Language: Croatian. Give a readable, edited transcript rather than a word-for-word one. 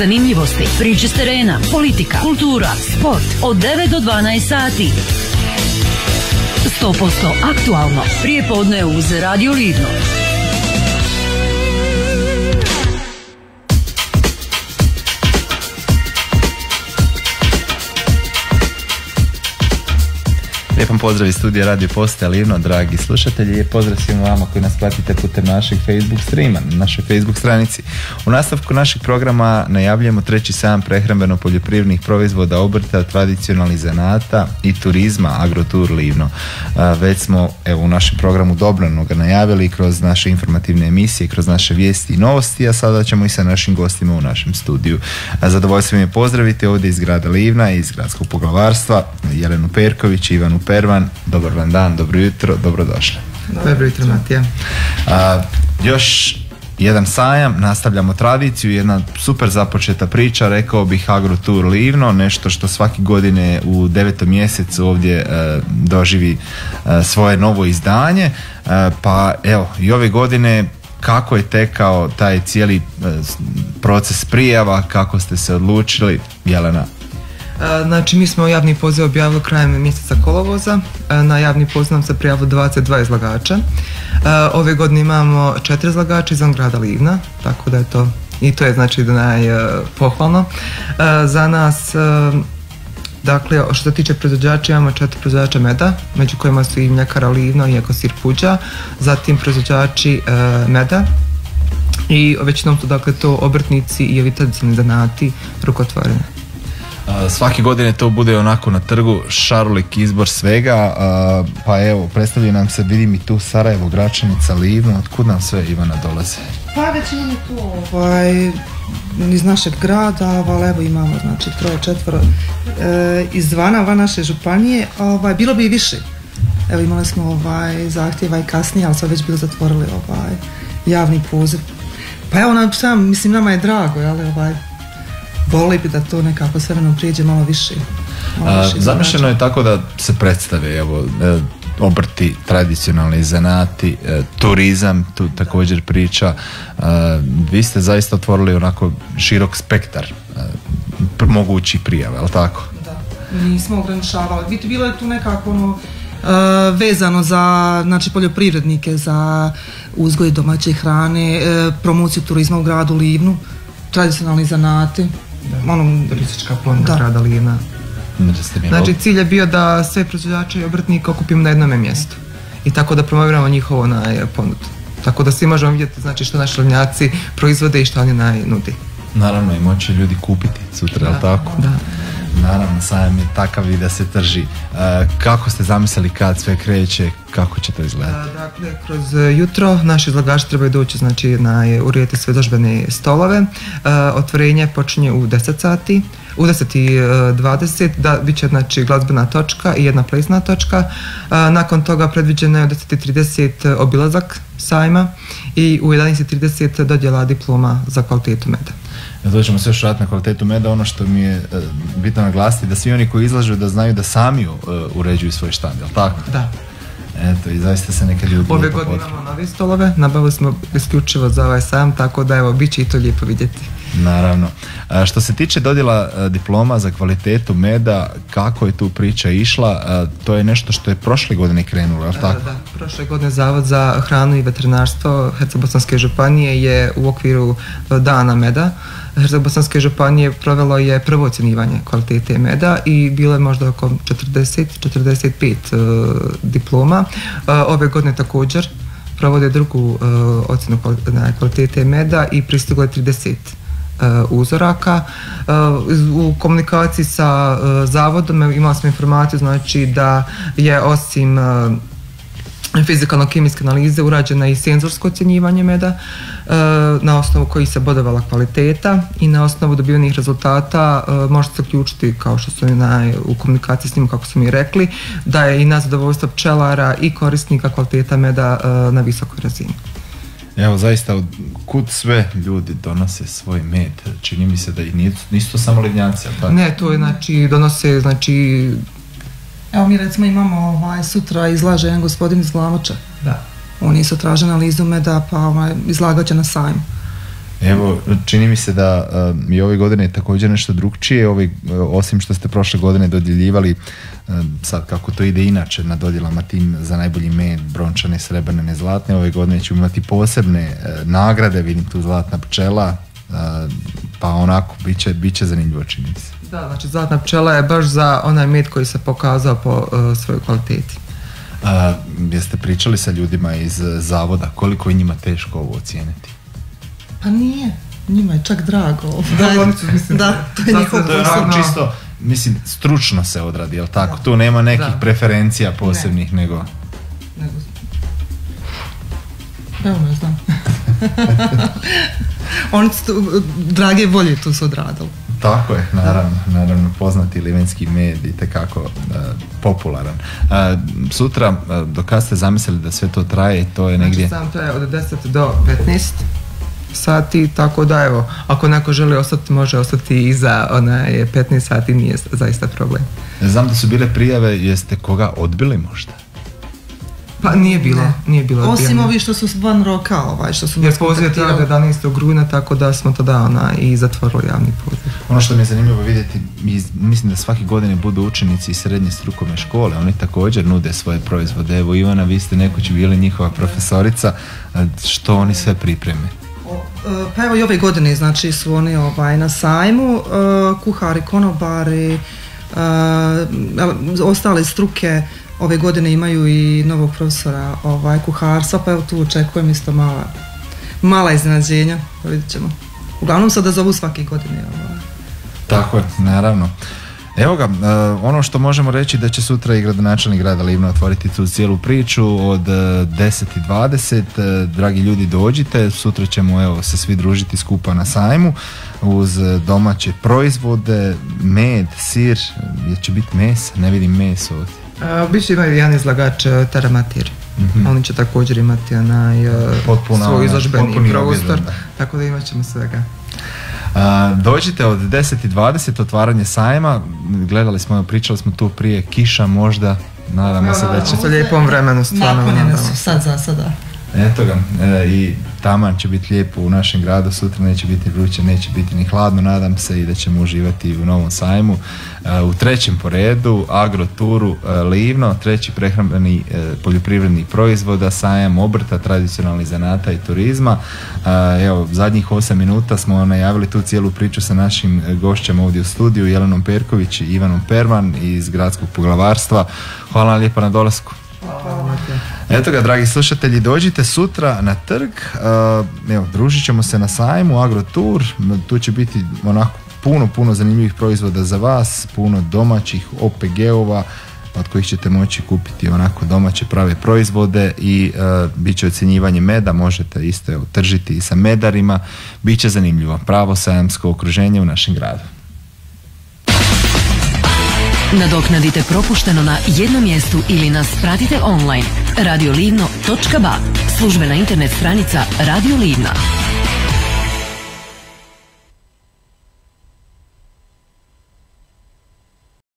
zanimljivosti, priče s terena, politika, kultura, sport od 9 do 12 sati. 100% aktualno, prije podne uz Radio Livno. Lijepan pozdrav iz studija Radio Postaja Livno, dragi slušatelji, i pozdrav svima vama koji nas pratite putem našeg Facebook streama, na našoj Facebook stranici. U nastavku našeg programa najavljujemo 3. sajam prehrambeno-poljoprivrednih proizvoda, obrta, tradicionalnih zanata i turizma Agrotur Livno. Već smo u našem programu dobrano ga najavili kroz naše informativne emisije, kroz naše vijesti i novosti, a sada ćemo i sa našim gostima u našem studiju. Zadovoljstvo mi je pozdraviti ovdje iz grada Livna i iz gradskog poglavarstva Jelenu Perković i Ivanu Pervan. Dobar vam dan, dobro jutro, dobrodošli. Dobro jutro, Matija. Još jedan sajam, nastavljamo tradiciju, jedna super započeta priča, rekao bih Agrotur Livno, nešto što svake godine u 9. mjesecu ovdje doživi svoje novo izdanje, pa evo i ove godine kako je tekao taj cijeli proces prijava, kako ste se odlučili, Jelena? Znači, mi smo javni poziv objavili krajem mjeseca kolovoza. Na javni poziv nam se prijavilo 22 izlagača. Ove godine imamo 4 izlagača izvan grada Livna, tako da je to, i to je znači pohvalno. Za nas, dakle, što se tiče proizvođača, imamo 4 proizvođača meda, među kojima su i mljekara Livno i Ekosir Puđa, zatim proizvođači meda, i većinom su dakle to obrtnici i ovi tradicionalni zanati, rukotvorine. Svake godine to bude onako na trgu šarolik izbor svega, pa evo, predstavlja nam se, vidim i tu Sarajevo, Gračanica, Livno, otkud nam sve, Ivana, dolaze? Pa većinom je tu iz našeg grada, ali evo imamo znači 3-4 izvana van naše županije, bilo bi i više. Evo imali smo zahtjeva i kasnije, ali smo već bili zatvorili javni poziv. Pa evo, mislim, nama je drago, ali volili bi da to nekako sve nam prijeđe malo više. Zamišljeno je tako da se predstave obrti, tradicionalni zanati, turizam, tu također priča. Vi ste zaista otvorili onako širok spektar mogućih prijava, je li tako? Da, nismo ograničavali. Bilo je tu nekako vezano za znači, poljoprivrednike, za uzgoj domaće hrane, promociju turizma u gradu Livnu, tradicionalni zanati. Turistička ponuda grada Livna. Znači, cilj je bio da sve proizvođače i obrtnike okupimo na jednome mjestu i tako da promoviramo njihovo ponudu. Tako da svi možemo vidjeti znači, što naši livnjaci proizvode i što oni nudi. Naravno, i moći ljudi kupiti sutra, je li tako? Da. Naravno, sajam je takav i da se trži. Kako ste zamislili kad sve kreće, kako će to izgledati? Dakle, kroz jutro naši izlagači trebaju doći, znači, urediti sve izložbene stolove. Otvorenje počinje u 10 sati. U 10:20 bit će znači, glazbena točka i jedna plesna točka. Nakon toga predviđeno je u 10:30 obilazak sajma i u 11:30 dodjela diploma za kvalitetu meda. To ćemo se još vratiti na kvalitetu meda. Ono što mi je bitno naglasiti, da svi oni koji izlažu da znaju da sami uređuju svoj štand, je li tako? Da. Eto, i zaista se neke ljudi... Ove godine imamo nove stolove, nabavili smo isključivo za ovaj sajam, tako da evo, bit će i to lijepo vidjeti. Naravno. Što se tiče dodjela diploma za kvalitetu meda, kako je tu priča išla? To je nešto što je prošle godine krenulo, je li tako? Da, prošle godine Zavod za hranu i veterinarstvo Herceg-bosanske županije je u okviru Dana meda Herceg-bosanske županije provelo je prvo ocjenjivanje kvalitete meda i bilo je možda oko 40-45 diploma. Ove godine također provode drugu ocjenu kvalitete meda i pristiglo je 30 uzoraka. U komunikaciji sa zavodom imali smo informaciju znači da je osim fizikalno-kemijske analize urađena i senzorsko ocjenjivanje meda na osnovu kojih se bodovala kvaliteta i na osnovu dobivenih rezultata može se zaključiti, kao što su u komunikaciji s njim, kako su mi rekli, da je i na zadovoljstvo pčelara i korisnika kvaliteta meda na visokoj razini. Evo, zaista, kud sve ljudi donose svoj med? Čini mi se da i nisu to samo livnjaci, ali tako? Ne, to je, znači, donose, znači... Evo, mi recimo imamo sutra izlaže jedan gospodin iz Glamoča. Da. Oni su tražili analizu meda, pa izlagat će na sajmu. Evo, čini mi se da i ove godine je također nešto drugčije, osim što ste prošle godine dodjeljivali, sad kako to ide inače na dodjelama tim za najbolji med, brončane, srebrne, zlatne, ove godine ćemo imati posebne nagrade, vidim tu zlatna pčela, pa onako, bit će zanimljivo, čini mi se. Da, znači zlatna pčela je baš za onaj med koji se pokazao po svojoj kvaliteti. Jeste pričali sa ljudima iz zavoda, koliko je njima teško ovo ocijeniti? Pa nije, njima je čak drago. Da, to je njihov posao. Čisto, mislim, stručno se odradi, jel tako? Tu nema nekih preferencija posebnih, nego... Evo ne znam. Oni su drage volje tu su odradili. Tako je, naravno poznati livenski med i tekako popularan. Sutra, do kada ste zamislili da sve to traje, to je negdje... Znači sam traje od 10 do 15 sati, tako da evo, ako neko želi ostati, može ostati i za 15 sati, nije zaista problem. Znam da su bile prijave, jeste koga odbili možda? Pa nije bilo odbijanje. Osim ovi što su van roka, što su nas kontaktirali. Jer poziv je 11. rujna, tako da smo tada i zatvorili javni poziv. Ono što mi je zanimljivo vidjeti, mislim da svake godine budu učenici iz srednje strukovne škole, oni također nude svoje proizvode. Evo Ivana, vi ste nekoć bili njihova profesorica, što oni sve pripreme? Pa evo i ove godine, znači su oni na sajmu, kuhari, konobari, ostale struke. Ove godine imaju i novog profesora kuharstva, pa evo tu očekujem isto mala iznenađenja, vidjet ćemo. Uglavnom sada zovu svake godine. Tako je, naravno. Evo ga, ono što možemo reći da će sutra i gradonačelnik grada Livna otvoriti tu cijelu priču od 10:20. Dragi ljudi, dođite, sutra ćemo se svi družiti skupa na sajmu uz domaće proizvode, med, sir, će biti mesa, ne vidim meso ovdje. Biće imaju jedan izlagač Teramatir. Oni će također imati svoj izložbeni prostor, tako da imat ćemo svega. Dođite od 10:20, otvaranje sajma, pričali smo tu prije, kiša možda, nadamo se da će... Sa lijepom vremenu stvarno. Napunjene su sad za sada. Eto ga, i taman će biti lijepo u našem gradu, sutra neće biti vruće, neće biti ni hladno, nadam se, i da ćemo uživati u novom sajmu. U trećem po redu, Agroturu Livno, treći prehrambeni poljoprivrednih proizvoda, sajam obrta, tradicionalnih zanata i turizma. Evo, zadnjih 8 minuta smo najavili tu cijelu priču sa našim gošćama ovdje u studiju, Jelenom Perković i Ivanom Perman iz Gradskog poglavarstva. Hvala vam lijepa na dolasku. Eto ga, dragi slušatelji, dođite sutra na trg, družit ćemo se na sajmu Agrotur, tu će biti onako puno zanimljivih proizvoda za vas, puno domaćih OPG-ova od kojih ćete moći kupiti onako domaće prave proizvode i bit će ocjenjivanje meda, možete isto tržiti i sa medarima, bit će zanimljivo, pravo sajamsko okruženje u našem gradu. Nadoknadite propušteno na jednom mjestu ili nas pratite online. radiolivno.ba, službena internet stranica Radio Livna.